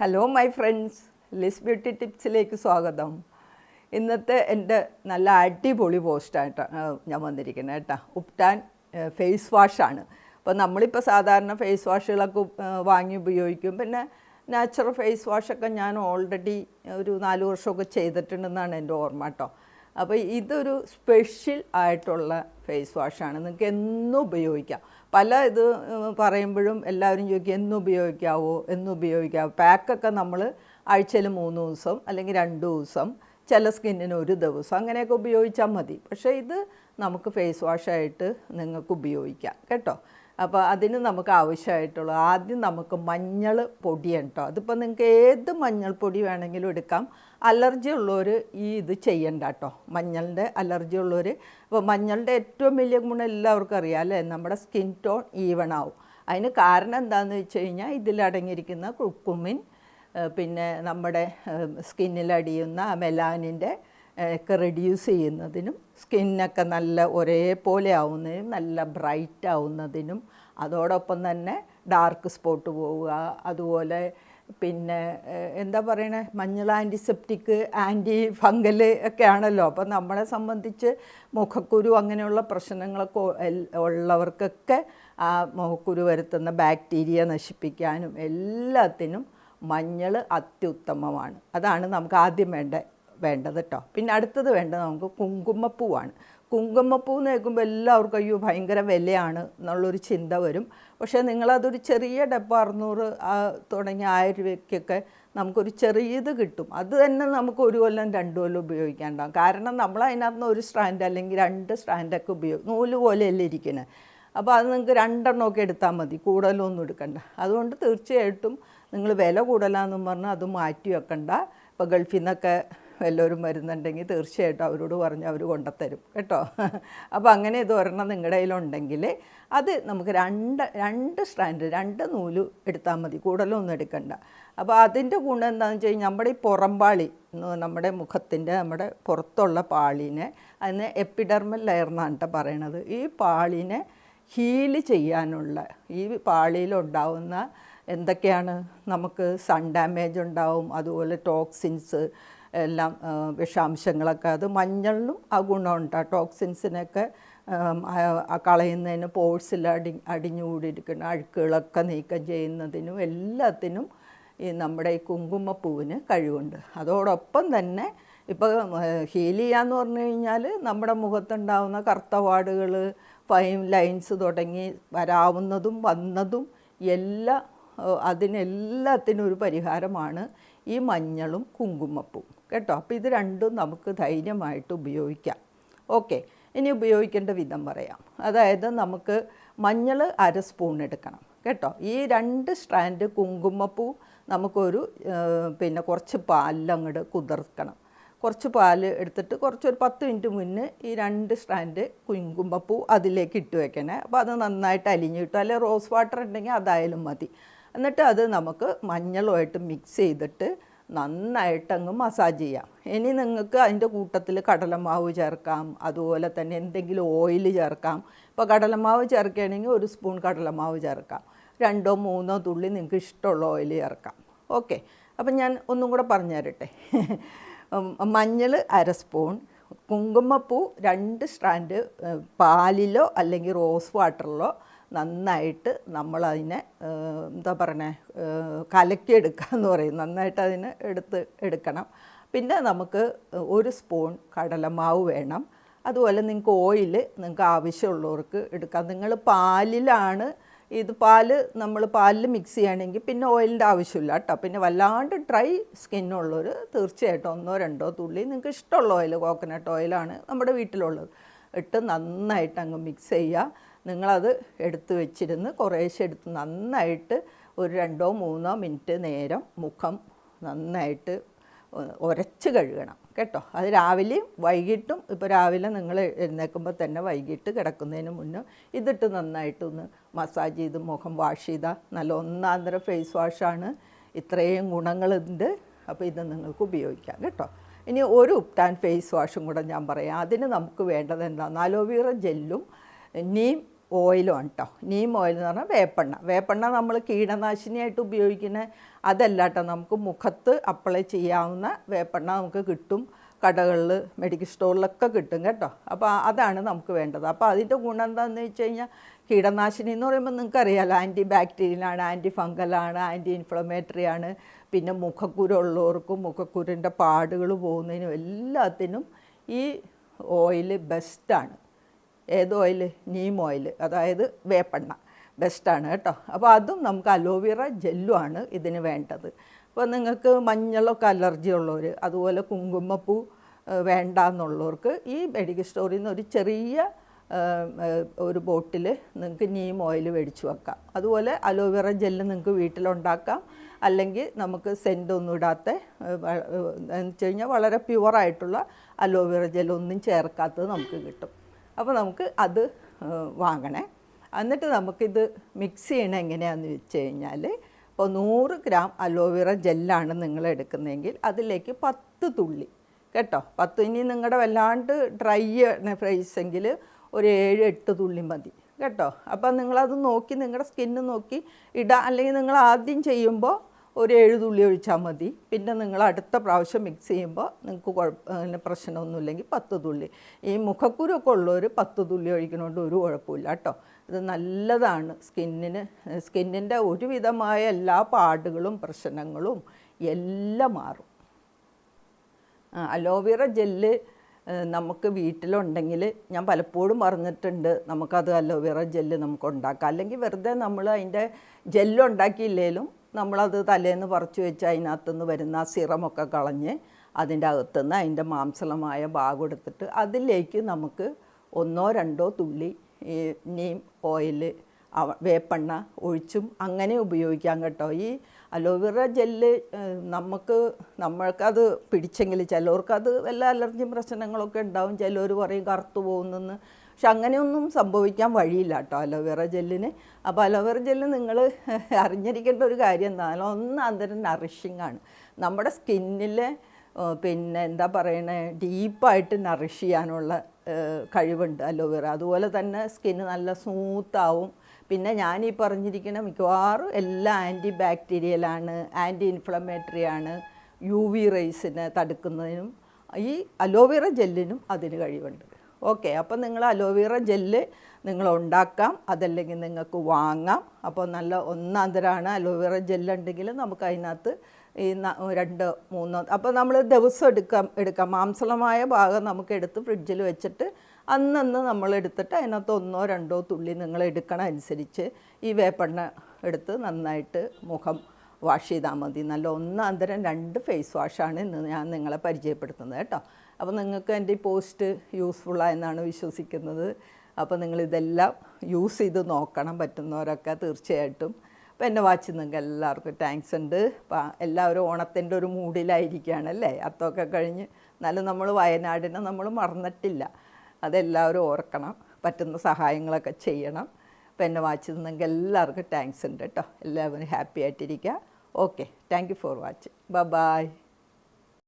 Hello my friends, Liz beauty ടിപ്സിലേക്ക് സ്വാഗതം. ഇന്നത്തെ എൻ്റെ നല്ല അടിപൊളി പോസ്റ്റായിട്ടാണ് ഞാൻ വന്നിരിക്കുന്നത് കേട്ടോ. ഉപ്ടാൻ ഫേസ് വാഷാണ്. അപ്പോൾ നമ്മളിപ്പോൾ സാധാരണ ഫേസ് വാഷുകളൊക്കെ വാങ്ങി ഉപയോഗിക്കും. പിന്നെ നാച്ചുറൽ ഫേസ് വാഷൊക്കെ ഞാൻ ഓൾറെഡി ഒരു 4 വർഷമൊക്കെ ചെയ്തിട്ടുണ്ടെന്നാണ് എൻ്റെ ഓർമ്മ കേട്ടോ. അപ്പോൾ ഇതൊരു സ്പെഷ്യൽ ആയിട്ടുള്ള ഫേസ് വാഷാണ്. നിങ്ങൾക്ക് എന്നും ഉപയോഗിക്കാം. പല ഇത് പറയുമ്പോഴും എല്ലാവരും ചോദിക്കും എന്നും ഉപയോഗിക്കാവോ. പാക്കൊക്കെ നമ്മൾ ആഴ്ചയിൽ 3 ദിവസം അല്ലെങ്കിൽ 2 ദിവസം, ചില സ്കിന്നിന് 1 ദിവസം അങ്ങനെയൊക്കെ ഉപയോഗിച്ചാൽ മതി. പക്ഷേ ഇത് നമുക്ക് ഫേസ് വാഷായിട്ട് നിങ്ങൾക്ക് ഉപയോഗിക്കാം കേട്ടോ. അപ്പോൾ അതിന് നമുക്ക് ആവശ്യമായിട്ടുള്ള ആദ്യം നമുക്ക് മഞ്ഞൾ പൊടിയാണ് കേട്ടോ. അതിപ്പോൾ നിങ്ങൾക്ക് ഏത് മഞ്ഞൾപ്പൊടി വേണമെങ്കിലും എടുക്കാം. അലർജി ഉള്ളവർ ഇത് ചെയ്യണ്ട കേട്ടോ. മഞ്ഞളിൻ്റെ അലർജി ഉള്ളവർ, അപ്പോൾ മഞ്ഞളുടെ ഏറ്റവും വലിയ ഗുണം എല്ലാവർക്കും അറിയാം അല്ലേ, നമ്മുടെ സ്കിൻ ടോൺ ഈവൺ ആവും. അതിന് കാരണം എന്താണെന്ന് വെച്ച് കഴിഞ്ഞാൽ ഇതിലടങ്ങിയിരിക്കുന്ന കുർക്കുമിൻ, പിന്നെ നമ്മുടെ സ്കിന്നിലടിയുന്ന മെലാനിൻ്റെ ഒക്കെ റെഡ്യൂസ് ചെയ്യുന്നതിനും സ്കിന്നൊക്കെ നല്ല ഒരേപോലെ ആവുന്നതിനും നല്ല ബ്രൈറ്റ് ആവുന്നതിനും, അതോടൊപ്പം തന്നെ ഡാർക്ക് സ്പോട്ട് പോവുക, അതുപോലെ പിന്നെ എന്താ പറയണേ, മഞ്ഞൾ ആൻറ്റിസെപ്റ്റിക്, ആൻറ്റി ഫംഗൽ ഒക്കെ ആണല്ലോ. അപ്പം നമ്മളെ സംബന്ധിച്ച് മുഖക്കുരു അങ്ങനെയുള്ള പ്രശ്നങ്ങളൊക്കെ ഉള്ളവർക്കൊക്കെ ആ മുഖക്കുരു വരുത്തുന്ന ബാക്ടീരിയ നശിപ്പിക്കാനും എല്ലാത്തിനും മഞ്ഞൾ അത്യുത്തമമാണ്. അതാണ് നമുക്ക് ആദ്യം വേണ്ടത് കേട്ടോ. പിന്നെ അടുത്തത് വേണ്ടത് നമുക്ക് കുങ്കുമപ്പൂവാണ്. കുങ്കുമപ്പൂ എന്ന് കേൾക്കുമ്പോൾ എല്ലാവർക്കും അയ്യോ ഭയങ്കര വിലയാണ് എന്നുള്ളൊരു ചിന്ത വരും. പക്ഷേ നിങ്ങളതൊരു ചെറിയ ഡബ്ബ 600 തുടങ്ങി 1000 രൂപയ്ക്കൊക്കെ നമുക്കൊരു ചെറിയത് കിട്ടും. അത് തന്നെ നമുക്ക് 1 കൊല്ലം 2 കൊല്ലം ഉപയോഗിക്കാണ്ടാവും. കാരണം നമ്മൾ അതിനകത്ത് ഒരു സ്ട്രാൻഡ് അല്ലെങ്കിൽ 2 സ്ട്രാൻഡൊക്കെ നൂല് പോലെയല്ലേ ഇരിക്കുന്നത്. അപ്പോൾ അത് നിങ്ങൾക്ക് 2 എണ്ണമൊക്കെ എടുത്താൽ മതി, കൂടുതലൊന്നും എടുക്കണ്ട. അതുകൊണ്ട് തീർച്ചയായിട്ടും നിങ്ങൾ വില കൂടുതലാണെന്നും പറഞ്ഞാൽ അത് മാറ്റി വെക്കണ്ട. ഇപ്പോൾ ഗൾഫിൽ നിന്നൊക്കെ എല്ലാവരും വരുന്നുണ്ടെങ്കിൽ തീർച്ചയായിട്ടും അവരോട് പറഞ്ഞ് അവർ കൊണ്ടുത്തരും കേട്ടോ. അപ്പോൾ അങ്ങനെ ഇത് ഒരെണ്ണം നിങ്ങളുടെ കയ്യിലുണ്ടെങ്കിൽ അത് നമുക്ക് 2 സ്ട്രാൻഡ് 2 നൂല് എടുത്താൽ മതി, കൂടുതലൊന്നും എടുക്കണ്ട. അപ്പോൾ അതിൻ്റെ ഗുണം എന്താണെന്ന് വെച്ച് കഴിഞ്ഞാൽ നമ്മുടെ ഈ പുറംപാളി, നമ്മുടെ മുഖത്തിൻ്റെ നമ്മുടെ പുറത്തുള്ള പാളിനെ, അതിന് എപ്പിഡെർമൽ ലെയർ എന്നാണ് കേട്ടോ പറയണത്. ഈ പാളിനെ ഹീല് ചെയ്യാനുള്ള, ഈ പാളിയിലുണ്ടാവുന്ന എന്തൊക്കെയാണ്, നമുക്ക് സൺ ഡാമേജ് ഉണ്ടാവും, അതുപോലെ ടോക്സിൻസ് എല്ലാം, വിഷാംശങ്ങളൊക്കെ, അത് മഞ്ഞളിനും ആ ഗുണമുണ്ട്. ആ ടോക്സിൻസിനൊക്കെ കളയുന്നതിന്, പോഴ്സിൽ അടിഞ്ഞുകൂടിയിരിക്കുന്ന അഴുക്കുകളൊക്കെ നീക്കം ചെയ്യുന്നതിനും എല്ലാത്തിനും ഈ നമ്മുടെ ഈ കുങ്കുമപ്പൂവിന് കഴിവുണ്ട്. അതോടൊപ്പം തന്നെ ഇപ്പോൾ ഹീൽ ചെയ്യാന്ന് പറഞ്ഞു കഴിഞ്ഞാൽ നമ്മുടെ മുഖത്തുണ്ടാവുന്ന കറുത്ത പാടുകൾ, ഫൈൻ ലൈൻസ് തുടങ്ങി വരാവുന്നതും വന്നതും അതിനെല്ലാത്തിനും ഒരു പരിഹാരമാണ് ഈ മഞ്ഞളും കുങ്കുമപ്പൂവും കേട്ടോ. അപ്പോൾ ഇത് രണ്ടും നമുക്ക് ധൈര്യമായിട്ട് ഉപയോഗിക്കാം. ഓക്കെ, ഇനി ഉപയോഗിക്കേണ്ട വിധം പറയാം. അതായത് നമുക്ക് മഞ്ഞൾ 1/2 സ്പൂൺ എടുക്കണം കേട്ടോ. ഈ 2 സ്ട്രാൻഡ് കുങ്കുമപ്പൂ നമുക്കൊരു പിന്നെ കുറച്ച് പാലിലങ്ങോട്ട് കുതിർക്കണം. കുറച്ച് പാൽ എടുത്തിട്ട് ഒരു 10 മിനിറ്റ് മുന്നേ ഈ 2 സ്ട്രാൻഡ് കുങ്കുമപ്പൂ അതിലേക്ക് ഇട്ട് വെക്കണേ. അപ്പോൾ അത് നന്നായിട്ട് അലിഞ്ഞ് കിട്ടും. അല്ലെങ്കിൽ റോസ് വാട്ടർ ഉണ്ടെങ്കിൽ അതായാലും മതി. എന്നിട്ട് അത് നമുക്ക് മഞ്ഞളുമായിട്ട് മിക്സ് ചെയ്തിട്ട് നന്നായിട്ടങ്ങ് മസാജ് ചെയ്യാം. ഇനി നിങ്ങൾക്ക് അതിൻ്റെ കൂട്ടത്തിൽ കടലമാവ് ചേർക്കാം, അതുപോലെ തന്നെ എന്തെങ്കിലും ഓയിൽ ചേർക്കാം. ഇപ്പോൾ കടലമാവ് ചേർക്കുകയാണെങ്കിൽ 1 സ്പൂൺ കടലമാവ് ചേർക്കാം, 2 3 തുള്ളി നിങ്ങൾക്ക് ഇഷ്ടമുള്ള ഓയിൽ ചേർക്കാം. ഓക്കെ, അപ്പം ഞാൻ ഒന്നും കൂടെ പറഞ്ഞു തരട്ടെ. മഞ്ഞൾ 1/2 സ്പൂൺ, കുങ്കുമപ്പൂ 2 സ്ട്രാൻഡ് പാലിലോ അല്ലെങ്കിൽ റോസ് വാട്ടറിലോ നന്നായിട്ട് നമ്മളതിനെ എന്താ പറയണേ, കലക്കിയെടുക്കുക എന്ന് പറയും. നന്നായിട്ട് അതിനെ എടുക്കണം. പിന്നെ നമുക്ക് 1 സ്പൂൺ കടലമാവ് വേണം. അതുപോലെ നിങ്ങൾക്ക് ഓയിൽ നിങ്ങൾക്ക് ആവശ്യമുള്ളവർക്ക് എടുക്കാം. നിങ്ങൾ പാലിലാണ് ഇത്, നമ്മൾ പാലിൽ മിക്സ് ചെയ്യുകയാണെങ്കിൽ പിന്നെ ഓയിലിൻ്റെ ആവശ്യമില്ല കേട്ടോ. പിന്നെ വല്ലാണ്ട് ഡ്രൈ സ്കിന്നുള്ളവർ തീർച്ചയായിട്ടും 1 2 തുള്ളി നിങ്ങൾക്ക് ഇഷ്ടമുള്ള ഓയിൽ, കോക്കനട്ട് ഓയിലാണ് നമ്മുടെ വീട്ടിലുള്ളത്, ഇട്ട് നന്നായിട്ട് അങ്ങ് മിക്സ് ചെയ്യുക. നിങ്ങളത് എടുത്ത് വെച്ചിരുന്ന് കുറേശ്ശെ എടുത്ത് നന്നായിട്ട് ഒരു 2 3 മിനിറ്റ് നേരം മുഖം നന്നായിട്ട് ഉരച്ച് കഴുകണം കേട്ടോ. അത് രാവിലെയും വൈകിട്ടും. ഇപ്പോൾ രാവിലെ നിങ്ങൾ എഴുന്നേൽക്കുമ്പോൾ തന്നെ വൈകിട്ട് കിടക്കുന്നതിന് മുന്നേ ഇതിട്ട് നന്നായിട്ടൊന്ന് മസാജ് ചെയ്ത് മുഖം വാഷ് ചെയ്താൽ നല്ല ഒന്നാന്തരം ഫേസ് വാഷാണ്. ഇത്രയും ഗുണങ്ങളുണ്ട്. അപ്പോൾ ഇത് നിങ്ങൾക്ക് ഉപയോഗിക്കാം കേട്ടോ. ഇനി ഒരു ഉപ്ടാൻ ഫേസ് വാഷും കൂടെ ഞാൻ പറയാം. അതിന് നമുക്ക് വേണ്ടത് എന്താണെന്ന്, അലോവേറ ജെല്ലും നീം ഓയിലുമാണ് കേട്ടോ. നീം ഓയിൽ എന്ന് പറഞ്ഞാൽ വേപ്പെണ്ണ. വേപ്പെണ്ണ നമ്മൾ കീടനാശിനിയായിട്ട് ഉപയോഗിക്കുന്ന അതല്ല കേട്ടോ, നമുക്ക് മുഖത്ത് അപ്ലൈ ചെയ്യാവുന്ന വേപ്പെണ്ണ നമുക്ക് കിട്ടും. കടകളിൽ, മെഡിക്കൽ സ്റ്റോറിലൊക്കെ കിട്ടും കേട്ടോ. അപ്പോൾ അതാണ് നമുക്ക് വേണ്ടത്. അപ്പോൾ അതിൻ്റെ ഗുണം എന്താണെന്ന് വെച്ച് കഴിഞ്ഞാൽ, കീടനാശിനി എന്ന് പറയുമ്പോൾ നിങ്ങൾക്കറിയാമല്ലോ, ആൻറ്റി ബാക്ടീരിയലാണ്, ആൻറ്റി ഫംഗലാണ്, ആൻറ്റി ഇൻഫ്ലമേറ്ററി ആണ്. പിന്നെ മുഖക്കുരു ഉള്ളവർക്കും മുഖക്കുരുവിൻ്റെ പാടുകൾ പോകുന്നതിനും എല്ലാത്തിനും ഈ ഓയിൽ ബെസ്റ്റാണ്. ഏത് ഓയിൽ? നീം ഓയിൽ, അതായത് വേപ്പെണ്ണ ബെസ്റ്റാണ് കേട്ടോ. അപ്പോൾ അതും നമുക്ക് അലോവേറ ജെല്ലുമാണ് ഇതിന് വേണ്ടത്. അപ്പോൾ നിങ്ങൾക്ക് മഞ്ഞളൊക്കെ അലർജി ഉള്ളവർ, അതുപോലെ കുങ്കുമപ്പൂ വേണ്ടാന്നുള്ളവർക്ക് ഈ മെഡിക്കൽ സ്റ്റോറിൽ നിന്ന് ഒരു ചെറിയ ഒരു ബോട്ടിൽ നിങ്ങൾക്ക് നീം ഓയിൽ മേടിച്ച് വെക്കാം. അതുപോലെ അലോവേറ ജെല്ല് നിങ്ങൾക്ക് വീട്ടിലുണ്ടാക്കാം. അല്ലെങ്കിൽ നമുക്ക് സെൻ്റ് ഒന്നും ഇടാത്ത എന്ന് വെച്ച് കഴിഞ്ഞാൽ വളരെ പ്യുവറായിട്ടുള്ള അലോവേറ ജെല്ലൊന്നും ചേർക്കാത്തത് നമുക്ക് കിട്ടും. അപ്പോൾ നമുക്ക് അത് വാങ്ങണേ. എന്നിട്ട് നമുക്കിത് മിക്സ് ചെയ്യണം എങ്ങനെയാണെന്ന് വെച്ച് കഴിഞ്ഞാൽ, ഇപ്പോൾ 100 ഗ്രാം അലോവേറ ജെല്ലാണ് നിങ്ങൾ എടുക്കുന്നതെങ്കിൽ അതിലേക്ക് 10 തുള്ളി കേട്ടോ. 10, ഇനി നിങ്ങളുടെ വല്ലാണ്ട് ഡ്രൈ ഫ്രൈസെങ്കിൽ ഒരു 7-8 തുള്ളി മതി കേട്ടോ. അപ്പം നിങ്ങളത് നോക്കി, നിങ്ങളുടെ സ്കിന്ന് നോക്കി ഇടുക. അല്ലെങ്കിൽ നിങ്ങൾ ആദ്യം ചെയ്യുമ്പോൾ ഒരു 7 തുള്ളി ഒഴിച്ചാൽ മതി. പിന്നെ നിങ്ങൾ അടുത്ത പ്രാവശ്യം മിക്സ് ചെയ്യുമ്പോൾ നിങ്ങൾക്ക് പ്രശ്നമൊന്നുമില്ലെങ്കിൽ 10 തുള്ളി. ഈ മുഖക്കുരൊക്കെ ഉള്ളവർ 10 തുള്ളി ഒഴിക്കണോണ്ട് ഒരു കുഴപ്പമില്ല കേട്ടോ. ഇത് നല്ലതാണ് സ്കിന്നിന്. സ്കിന്നിൻ്റെ ഒരുവിധമായ എല്ലാ പാടുകളും പ്രശ്നങ്ങളും എല്ലാം മാറും. അലോവേറ ജെല്ല് നമുക്ക് വീട്ടിലുണ്ടെങ്കിൽ, ഞാൻ പലപ്പോഴും പറഞ്ഞിട്ടുണ്ട്, നമുക്കത് അലോവേറ ജെല്ല് നമുക്ക് ഉണ്ടാക്കാം. അല്ലെങ്കിൽ വെറുതെ നമ്മൾ അതിൻ്റെ ജെല്ല് ഉണ്ടാക്കിയില്ലെങ്കിലും നമ്മളത് തലേന്ന് പറിച്ച് വെച്ച് അതിനകത്തുനിന്ന് വരുന്ന സിറമൊക്കെ കളഞ്ഞ് അതിൻ്റെ അകത്തുനിന്ന് അതിൻ്റെ മാംസളമായ ഭാഗം എടുത്തിട്ട് അതിലേക്ക് നമുക്ക് 1-2 തുള്ളി ഈ നീം ഓയിൽ, വേപ്പെണ്ണ ഒഴിച്ചും അങ്ങനെ ഉപയോഗിക്കാം കേട്ടോ. ഈ അലോവേറ ജെല്ല് നമ്മൾക്കത് പിടിച്ചെങ്കിൽ ചിലവർക്കത് വല്ല അലർജിയും പ്രശ്നങ്ങളൊക്കെ ഉണ്ടാവും. ചിലർ പറയും കറുത്തു പോകുന്നെന്ന്. പക്ഷെ അങ്ങനെയൊന്നും സംഭവിക്കാൻ വഴിയില്ല കേട്ടോ അലോവേറ ജെല്ലിന്. അപ്പോൾ അലോവേറ ജെല്ല് നിങ്ങൾ അറിഞ്ഞിരിക്കേണ്ട ഒരു കാര്യം എന്നാൽ, ഒന്നാന്തരം നറിഷിംഗ് ആണ്. നമ്മുടെ സ്കിന്നിൽ പിന്നെ എന്താ പറയണേ, ഡീപ്പായിട്ട് നറിഷ് ചെയ്യാനുള്ള കഴിവുണ്ട് അലോവേറ. അതുപോലെ തന്നെ സ്കിന്ന് നല്ല സ്മൂത്താവും. പിന്നെ ഞാനീ പറഞ്ഞിരിക്കുന്ന മിക്കവാറും എല്ലാം ആൻറ്റി ബാക്ടീരിയലാണ്, ആൻറ്റി ഇൻഫ്ലമേറ്ററി ആണ്. UV റേസിനെ തടുക്കുന്നതിനും ഈ അലോവേറ ജെല്ലിനും അതിന് കഴിവുണ്ട്. ഓക്കെ, അപ്പം നിങ്ങൾ അലോവേറ ജെല്ല് നിങ്ങൾ ഉണ്ടാക്കാം, അതല്ലെങ്കിൽ നിങ്ങൾക്ക് വാങ്ങാം. അപ്പോൾ നല്ല ഒന്നാന്തരമാണ്. അലോവേറ ജെല്ലുണ്ടെങ്കിൽ നമുക്ക് അതിനകത്ത് ഈ 2-3, അപ്പോൾ നമ്മൾ ദിവസം എടുക്കാം. മാംസളമായ ഭാഗം നമുക്ക് എടുത്ത് ഫ്രിഡ്ജിൽ വെച്ചിട്ട് അന്നന്ന് നമ്മൾ എടുത്തിട്ട് അതിനകത്ത് 1-2 തുള്ളി നിങ്ങൾ എടുക്കണ അനുസരിച്ച് ഈ വേപ്പെണ്ണ എടുത്ത് നന്നായിട്ട് മുഖം വാഷ് ചെയ്താൽ മതി. നല്ല ഒന്നാന്തരം 2 ഫേസ് വാഷാണ് ഇന്ന് ഞാൻ നിങ്ങളെ പരിചയപ്പെടുത്തുന്നത് കേട്ടോ. അപ്പോൾ നിങ്ങൾക്ക് എൻ്റെ ഈ പോസ്റ്റ് യൂസ്ഫുള്ളായെന്നാണ് വിശ്വസിക്കുന്നത്. അപ്പോൾ നിങ്ങളിതെല്ലാം യൂസ് ചെയ്ത് നോക്കണം, പറ്റുന്നവരൊക്കെ തീർച്ചയായിട്ടും. അപ്പോൾ എന്നെ വാച്ച് നിങ്ങൾക്ക് എല്ലാവർക്കും താങ്ക്സ് ഉണ്ട്. അപ്പോൾ എല്ലാവരും ഓണത്തിൻ്റെ ഒരു മൂഡിലായിരിക്കുകയാണല്ലേ, അത്തമൊക്കെ കഴിഞ്ഞ്. എന്നാലും നമ്മൾ വയനാടിനെ നമ്മൾ മറന്നിട്ടില്ല, അതെല്ലാവരും ഓർക്കണം. പറ്റുന്ന സഹായങ്ങളൊക്കെ ചെയ്യണം. അപ്പോൾ എന്നെ വാച്ച് നിങ്ങൾക്ക് എല്ലാവർക്കും താങ്ക്സ് ഉണ്ട് കേട്ടോ. എല്ലാവരും ഹാപ്പി ആയിട്ടിരിക്കുക. Okay, thank you for watching. By.